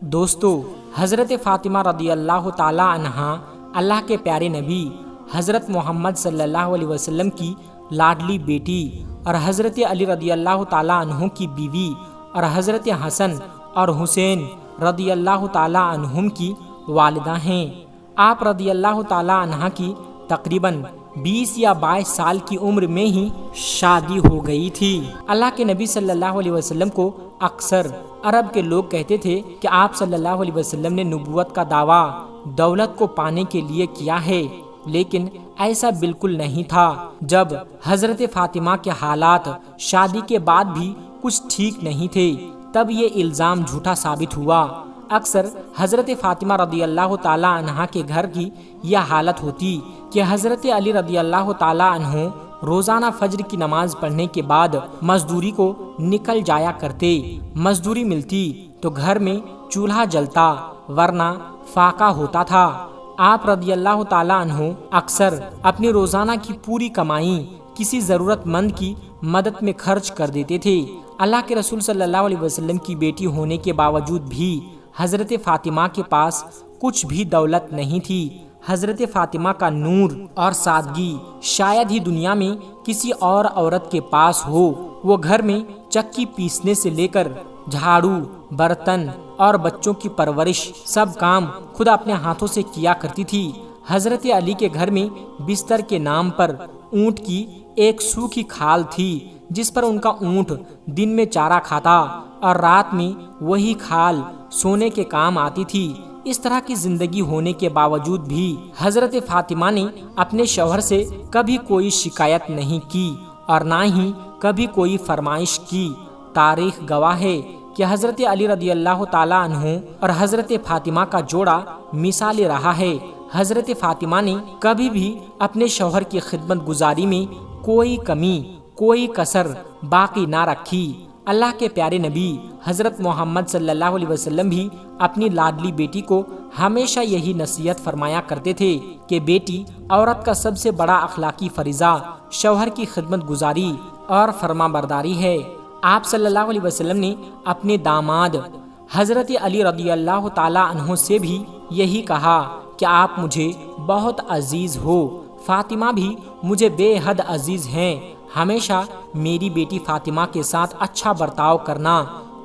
دوستو، حضرت فاطمہ رضی اللہ تعالی عنہا اللہ کے پیارے نبی حضرت محمد صلی اللہ علیہ وسلم کی لاڈلی بیٹی اور حضرت علی رضی اللہ تعالی عنہ کی بیوی اور حضرت حسن اور حسین رضی اللہ تعالی عنہم کی والدہ ہیں۔ آپ رضی اللہ تعالی عنہ کی تقریباً 20 یا 22 سال کی عمر میں ہی شادی ہو گئی تھی۔ اللہ کے نبی صلی اللہ علیہ وسلم کو اکثر عرب کے لوگ کہتے تھے کہ آپ صلی اللہ علیہ وسلم نے نبوت کا دعویٰ دولت کو پانے کے لیے کیا ہے، لیکن ایسا بالکل نہیں تھا۔ جب حضرت فاطمہ کے حالات شادی کے بعد بھی کچھ ٹھیک نہیں تھے، تب یہ الزام جھوٹا ثابت ہوا۔ اکثر حضرت فاطمہ رضی اللہ تعالی عنہ کے گھر کی یہ حالت ہوتی کہ حضرت علی رضی اللہ تعالی عنہ روزانہ فجر کی نماز پڑھنے کے بعد مزدوری کو نکل جایا کرتے۔ مزدوری ملتی تو گھر میں چولہا جلتا، ورنہ فاقہ ہوتا تھا۔ آپ رضی اللہ تعالی عنہ اکثر اپنی روزانہ کی پوری کمائی کسی ضرورت مند کی مدد میں خرچ کر دیتے تھے۔ اللہ کے رسول صلی اللہ علیہ وسلم کی بیٹی ہونے کے باوجود بھی حضرت فاطمہ کے پاس کچھ بھی دولت نہیں تھی۔ حضرت فاطمہ کا نور اور سادگی شاید ہی دنیا میں کسی اور عورت کے پاس ہو۔ وہ گھر میں چکی پیسنے سے لے کر جھاڑو، برتن اور بچوں کی پرورش سب کام خود اپنے ہاتھوں سے کیا کرتی تھی۔ حضرت علی کے گھر میں بستر کے نام پر اونٹ کی ایک سوکھی کھال تھی، جس پر ان کا اونٹ دن میں چارہ کھاتا اور رات میں وہی کھال سونے کے کام آتی تھی۔ اس طرح کی زندگی ہونے کے باوجود بھی حضرت فاطمہ نے اپنے شوہر سے کبھی کوئی شکایت نہیں کی اور نہ ہی کبھی کوئی فرمائش کی۔ تاریخ گواہ ہے کہ حضرت علی رضی اللہ تعالی عنہ اور حضرت فاطمہ کا جوڑا مثالی رہا ہے۔ حضرت فاطمہ نے کبھی بھی اپنے شوہر کی خدمت گزاری میں کوئی کمی، کوئی کسر باقی نہ رکھی۔ اللہ کے پیارے نبی حضرت محمد صلی اللہ علیہ وسلم بھی اپنی لاڈلی بیٹی کو ہمیشہ یہی نصیحت فرمایا کرتے تھے کہ بیٹی، عورت کا سب سے بڑا اخلاقی فریضہ شوہر کی خدمت گزاری اور فرما برداری ہے۔ آپ صلی اللہ علیہ وسلم نے اپنے داماد حضرت علی رضی اللہ تعالی عنہ سے بھی یہی کہا کہ آپ مجھے بہت عزیز ہو، فاطمہ بھی مجھے بے حد عزیز ہیں، ہمیشہ میری بیٹی فاطمہ کے ساتھ اچھا برتاؤ کرنا۔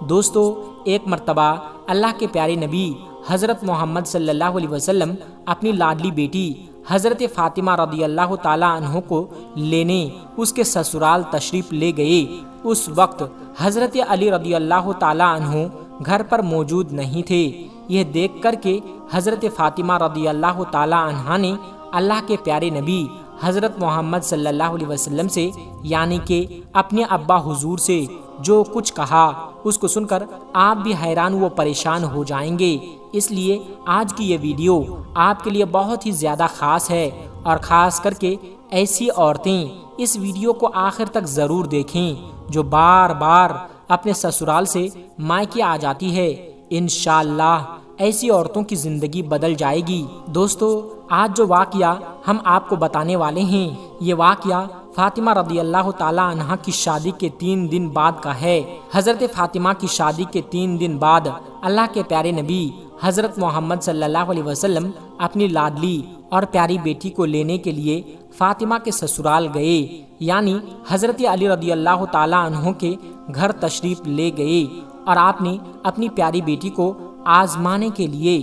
دوستو، ایک مرتبہ اللہ کے پیارے نبی حضرت محمد صلی اللہ علیہ وسلم اپنی لاڈلی بیٹی حضرت فاطمہ رضی اللہ تعالی عنہ کو لینے اس کے سسرال تشریف لے گئے۔ اس وقت حضرت علی رضی اللہ تعالی عنہ گھر پر موجود نہیں تھے۔ یہ دیکھ کر کے حضرت فاطمہ رضی اللہ تعالی عنہ نے اللہ کے پیارے نبی حضرت محمد صلی اللہ علیہ وسلم سے، یعنی کہ اپنے ابا حضور سے جو کچھ کہا، اس کو سن کر آپ بھی حیران و پریشان ہو جائیں گے۔ اس لیے آج کی یہ ویڈیو آپ کے لیے بہت ہی زیادہ خاص ہے، اور خاص کر کے ایسی عورتیں اس ویڈیو کو آخر تک ضرور دیکھیں جو بار بار اپنے سسرال سے مائکے آ جاتی ہے۔ انشاءاللہ ایسی عورتوں کی زندگی بدل جائے گی۔ دوستو، آج جو واقعہ ہم آپ کو بتانے والے ہیں، یہ واقعہ فاطمہ رضی اللہ تعالی عنہ کی شادی کے 3 دن بعد کا ہے۔ حضرت فاطمہ کی شادی کے 3 دن بعد اللہ کے پیارے نبی حضرت محمد صلی اللہ علیہ وسلم اپنی لاڈلی اور پیاری بیٹی کو لینے کے لیے فاطمہ کے سسرال گئے، یعنی حضرت علی رضی اللہ تعالی عنہ کے گھر تشریف لے گئے، اور آپ نے اپنی پیاری بیٹی کو آزمانے کے لیے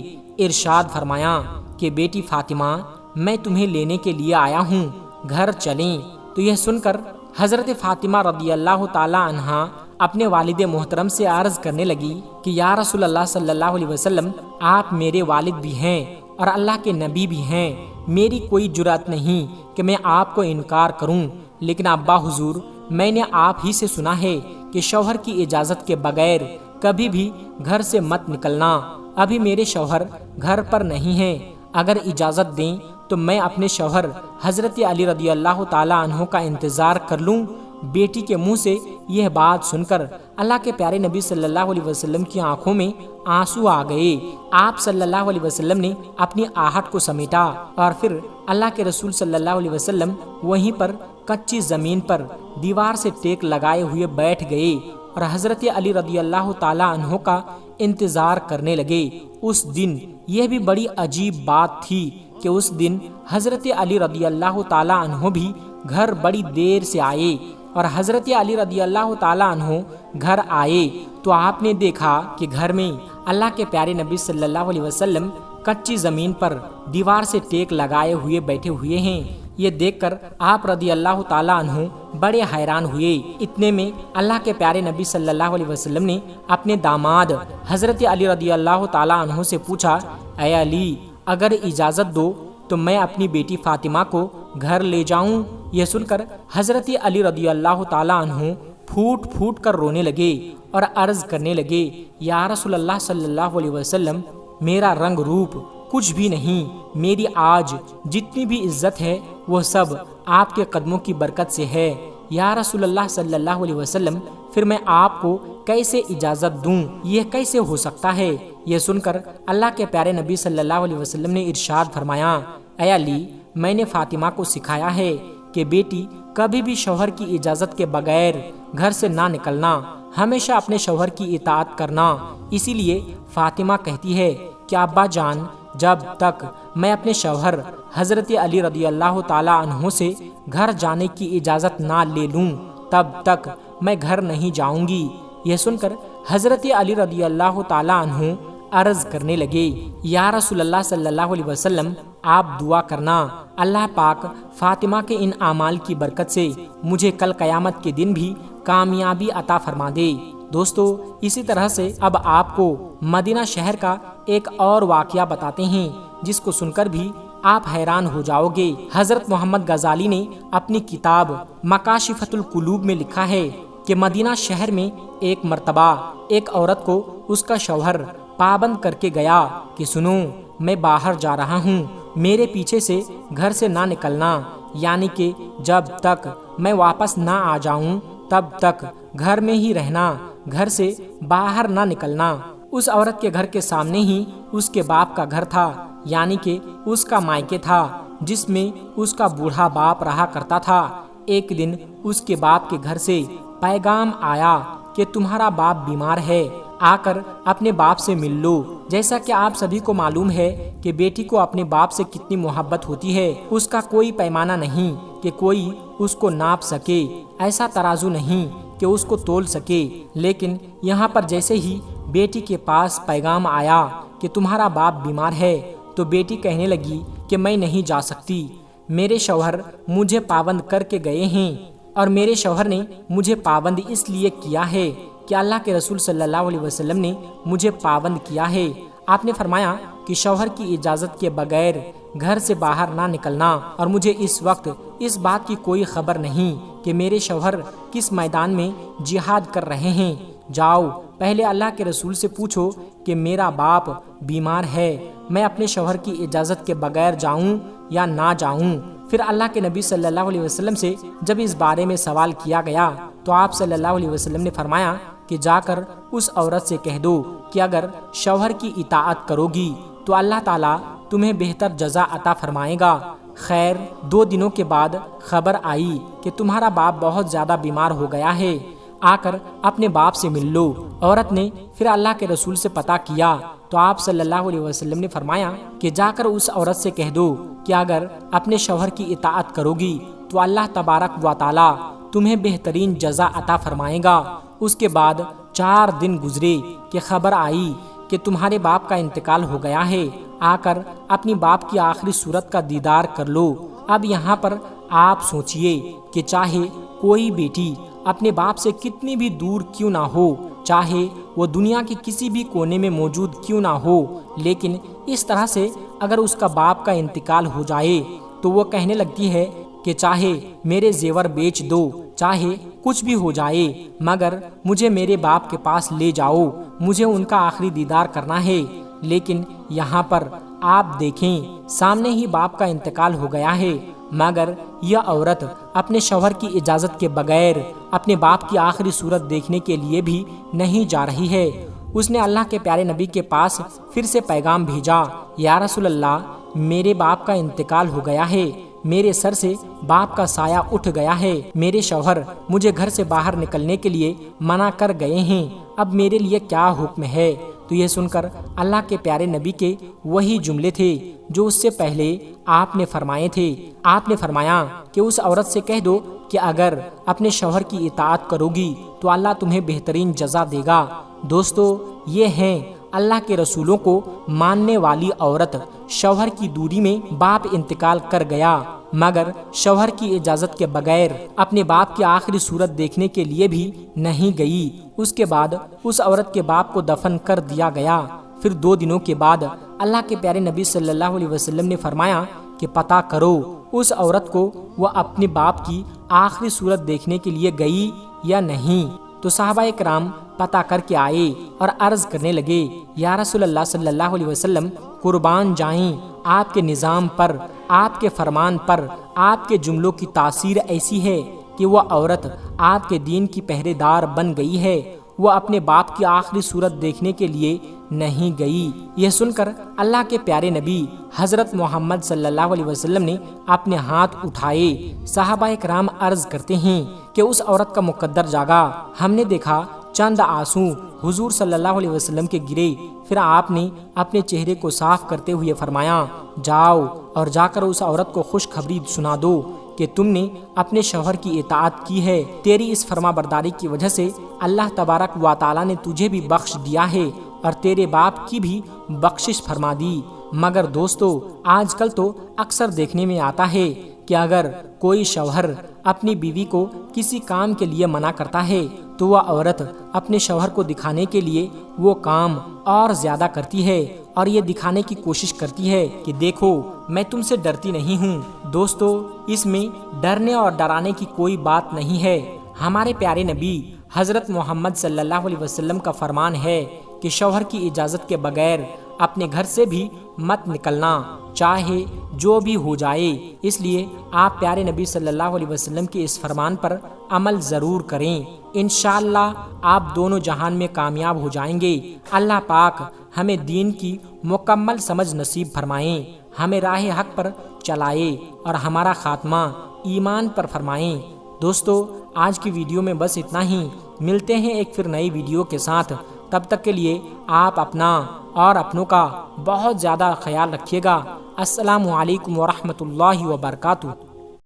ارشاد فرمایا کہ بیٹی فاطمہ، میں تمہیں لینے کے لیے آیا ہوں، گھر چلیں۔ تو یہ سن کر حضرت فاطمہ رضی اللہ تعالی عنہ اپنے والد محترم سے عرض کرنے لگی کہ یا رسول اللہ صلی اللہ علیہ وسلم، آپ میرے والد بھی ہیں اور اللہ کے نبی بھی ہیں، میری کوئی جرأت نہیں کہ میں آپ کو انکار کروں، لیکن ابا حضور، میں نے آپ ہی سے سنا ہے کہ شوہر کی اجازت کے بغیر کبھی بھی گھر سے مت نکلنا۔ ابھی میرے شوہر گھر پر نہیں ہیں، اگر اجازت دیں تو میں اپنے شوہر حضرت علی رضی اللہ تعالی عنہ کا انتظار کر لوں۔ بیٹی کے منہ سے یہ بات سن کر اللہ کے پیارے نبی صلی اللہ علیہ وسلم کی آنکھوں میں آنسو آ گئے۔ آپ صلی اللہ علیہ وسلم نے اپنی آہٹ کو سمیٹا اور پھر اللہ کے رسول صلی اللہ علیہ وسلم وہیں پر کچی زمین پر دیوار سے ٹیک لگائے ہوئے بیٹھ گئے اور حضرت علی رضی اللہ تعالی عنہ کا انتظار کرنے لگے۔ اس دن یہ بھی بڑی عجیب بات تھی کہ اس دن حضرت علی رضی اللہ تعالیٰ عنہ بھی گھر بڑی دیر سے آئے، اور حضرت علی رضی اللہ تعالیٰ عنہ گھر آئے تو آپ نے دیکھا کہ گھر میں اللہ کے پیارے نبی صلی اللہ علیہ وسلم کچی زمین پر دیوار سے ٹیک لگائے ہوئے بیٹھے ہوئے ہیں۔ یہ دیکھ کر آپ رضی اللہ تعالیٰ عنہ بڑے حیران ہوئے۔ اتنے میں اللہ کے پیارے نبی صلی اللہ علیہ وسلم نے اپنے داماد حضرت علی رضی اللہ تعالیٰ عنہ سے پوچھا، اے علی، اگر اجازت دو تو میں اپنی بیٹی فاطمہ کو گھر لے جاؤں؟ یہ سن کر حضرت علی رضی اللہ تعالیٰ عنہ پھوٹ پھوٹ کر رونے لگے اور عرض کرنے لگے، یا رسول اللہ صلی اللہ علیہ وسلم، میرا رنگ روپ کچھ بھی نہیں، میری آج جتنی بھی عزت ہے وہ سب آپ کے قدموں کی برکت سے ہے۔ یا رسول اللہ صلی اللہ علیہ وسلم، پھر میں آپ کو کیسے اجازت دوں؟ یہ کیسے ہو سکتا ہے؟ یہ سن کر اللہ کے پیارے نبی صلی اللہ علیہ وسلم نے ارشاد فرمایا، اے علی، میں نے فاطمہ کو سکھایا ہے کہ بیٹی کبھی بھی شوہر کی اجازت کے بغیر گھر سے نہ نکلنا، ہمیشہ اپنے شوہر کی اطاعت کرنا۔ اسی لیے فاطمہ کہتی ہے کہ ابا جان، جب تک میں اپنے شوہر حضرت علی رضی اللہ تعالیٰ عنہ سے گھر جانے کی اجازت نہ لے لوں تب تک میں گھر نہیں جاؤں گی۔ یہ سن کر حضرت علی رضی اللہ تعالیٰ عنہ عرض کرنے لگے، یا رسول اللہ صلی اللہ علیہ وسلم، آپ دعا کرنا اللہ پاک فاطمہ کے ان اعمال کی برکت سے مجھے کل قیامت کے دن بھی کامیابی عطا فرما دے۔ دوستو، اسی طرح سے اب آپ کو مدینہ شہر کا ایک اور واقعہ بتاتے ہیں جس کو سن کر بھی آپ حیران ہو جاؤ گے۔ حضرت محمد غزالی نے اپنی کتاب مکاشفۃ القلوب میں لکھا ہے کہ مدینہ شہر میں ایک مرتبہ ایک عورت کو اس کا شوہر پابند کر کے گیا کہ سنو، میں باہر جا رہا ہوں، میرے پیچھے سے گھر سے نہ نکلنا، یعنی کہ جب تک میں واپس نہ آ جاؤں تب تک گھر میں ہی رہنا، گھر سے باہر نہ نکلنا۔ اس عورت کے گھر کے سامنے ہی اس کے باپ کا گھر تھا، یعنی کہ اس کا مائکے تھا جس میں اس کا بوڑھا باپ رہا کرتا تھا۔ ایک دن اس کے باپ کے گھر سے پیغام آیا کہ تمہارا باپ بیمار ہے، آ کر اپنے باپ سے مل لو۔ جیسا کہ آپ سبھی کو معلوم ہے کہ بیٹی کو اپنے باپ سے کتنی محبت ہوتی ہے، اس کا کوئی پیمانہ نہیں کہ کوئی اس کو ناپ سکے، ایسا ترازو نہیں کہ اس کو تول سکے۔ لیکن یہاں پر جیسے ہی بیٹی کے پاس پیغام آیا کہ تمہارا باپ بیمار ہے تو بیٹی کہنے لگی کہ میں نہیں جا سکتی، میرے شوہر مجھے پابند کر کے گئے ہیں، اور میرے شوہر نے مجھے پابند اس لیے کیا ہے کہ اللہ کے رسول صلی اللہ علیہ وسلم نے مجھے پابند کیا ہے۔ آپ نے فرمایا کہ شوہر کی اجازت کے بغیر گھر سے باہر نہ نکلنا، اور مجھے اس وقت اس بات کی کوئی خبر نہیں کہ میرے شوہر کس میدان میں جہاد کر رہے ہیں۔ جاؤ، پہلے اللہ کے رسول سے پوچھو کہ میرا باپ بیمار ہے، میں اپنے شوہر کی اجازت کے بغیر جاؤں یا نہ جاؤں۔ پھر اللہ کے نبی صلی اللہ علیہ وسلم سے جب اس بارے میں سوال کیا گیا تو آپ صلی اللہ علیہ وسلم نے فرمایا کہ جا کر اس عورت سے کہہ دو کہ اگر شوہر کی اطاعت کرو گی تو اللہ تعالیٰ تمہیں بہتر جزا عطا فرمائے گا۔ خیر، 2 دنوں کے بعد خبر آئی کہ تمہارا باپ بہت زیادہ بیمار ہو گیا ہے، آ کر اپنے باپ سے مل لو۔ عورت نے پھر اللہ کے رسول سے پتہ کیا تو آپ صلی اللہ علیہ وسلم نے فرمایا کہ جا کر اس عورت سے کہہ دو کہ اگر اپنے شوہر کی اطاعت کرو گی تو اللہ تبارک و تعالی تمہیں بہترین جزا عطا فرمائے گا۔ اس کے بعد 4 دن گزرے کہ خبر آئی کہ تمہارے باپ کا انتقال ہو گیا ہے، آ کر اپنی باپ کی آخری صورت کا دیدار کر لو۔ اب یہاں پر آپ سوچئے کہ چاہے کوئی بیٹی اپنے باپ سے کتنی بھی دور کیوں نہ ہو، چاہے وہ دنیا کے کسی بھی کونے میں موجود کیوں نہ ہو، لیکن اس طرح سے اگر اس کا باپ کا انتقال ہو جائے تو وہ کہنے لگتی ہے کہ چاہے میرے زیور بیچ دو، چاہے کچھ بھی ہو جائے، مگر مجھے میرے باپ کے پاس لے جاؤ، مجھے ان کا آخری دیدار کرنا ہے۔ لیکن یہاں پر آپ دیکھیں، سامنے ہی باپ کا انتقال ہو گیا ہے، مگر یہ عورت اپنے شوہر کی اجازت کے بغیر اپنے باپ کی آخری صورت دیکھنے کے لیے بھی نہیں جا رہی ہے۔ اس نے اللہ کے پیارے نبی کے پاس پھر سے پیغام بھیجا، یا رسول اللہ، میرے باپ کا انتقال ہو گیا ہے، میرے سر سے باپ کا سایہ اٹھ گیا ہے، میرے شوہر مجھے گھر سے باہر نکلنے کے لیے منع کر گئے ہیں، اب میرے لیے کیا حکم ہے؟ تو یہ سن کر اللہ کے پیارے نبی کے وہی جملے تھے جو اس سے پہلے آپ نے فرمائے تھے۔ آپ نے فرمایا کہ اس عورت سے کہہ دو کہ اگر اپنے شوہر کی اطاعت کرو گی تو اللہ تمہیں بہترین جزا دے گا۔ دوستو، یہ ہیں اللہ کے رسولوں کو ماننے والی عورت۔ شوہر کی دوری میں باپ انتقال کر گیا مگر شوہر کی اجازت کے بغیر اپنے باپ کی آخری صورت دیکھنے کے لیے بھی نہیں گئی۔ اس کے بعد اس عورت کے باپ کو دفن کر دیا گیا۔ پھر 2 دنوں کے بعد اللہ کے پیارے نبی صلی اللہ علیہ وسلم نے فرمایا کہ پتہ کرو اس عورت کو وہ اپنے باپ کی آخری صورت دیکھنے کے لیے گئی یا نہیں۔ تو صحابہ کرام پتہ کر کے آئے اور عرض کرنے لگے، یا رسول اللہ صلی اللہ علیہ وسلم، قربان جائیں آپ کے نظام پر، آپ کے فرمان پر آپ کے جملوں کی تاثیر ایسی ہے کہ وہ عورت آپ کے دین کی پہرے دار بن گئی ہے، وہ اپنے باپ کی آخری صورت دیکھنے کے لیے نہیں گئی۔ یہ سن کر اللہ کے پیارے نبی حضرت محمد صلی اللہ علیہ وسلم نے اپنے ہاتھ اٹھائے۔ صحابہ کرام عرض کرتے ہیں کہ اس عورت کا مقدر جاگا، ہم نے دیکھا چند آنسو حضور صلی اللہ علیہ وسلم کے گرے۔ پھر آپ نے اپنے چہرے کو صاف کرتے ہوئے فرمایا، جاؤ اور جا کر اس عورت کو خوشخبری سنا دو کہ تم نے اپنے شوہر کی اطاعت کی ہے، تیری اس فرما برداری کی وجہ سے اللہ تبارک و تعالی نے تجھے بھی بخش دیا ہے اور تیرے باپ کی بھی بخشش فرما دی۔ مگر دوستو، آج کل تو اکثر دیکھنے میں آتا ہے کہ اگر کوئی شوہر اپنی بیوی کو کسی کام کے لیے منع کرتا ہے تو وہ عورت اپنے شوہر کو دکھانے کے لیے وہ کام اور زیادہ کرتی ہے اور یہ دکھانے کی کوشش کرتی ہے کہ دیکھو میں تم سے ڈرتی نہیں ہوں۔ دوستو، اس میں ڈرنے اور ڈرانے کی کوئی بات نہیں ہے۔ ہمارے پیارے نبی حضرت محمد صلی اللہ علیہ وسلم کا فرمان ہے کہ شوہر کی اجازت کے بغیر اپنے گھر سے بھی مت نکلنا، چاہے جو بھی ہو جائے۔ اس لیے آپ پیارے نبی صلی اللہ علیہ وسلم کے اس فرمان پر عمل ضرور کریں، انشاءاللہ آپ دونوں جہان میں کامیاب ہو جائیں گے۔ اللہ پاک ہمیں دین کی مکمل سمجھ نصیب فرمائیں، ہمیں راہ حق پر چلائے اور ہمارا خاتمہ ایمان پر فرمائیں۔ دوستو، آج کی ویڈیو میں بس اتنا ہی، ملتے ہیں ایک پھر نئی ویڈیو کے ساتھ۔ تب تک کے لیے آپ اپنا اور اپنوں کا بہت زیادہ خیال رکھیے گا۔ السلام علیکم ورحمۃ اللہ وبرکاتہ۔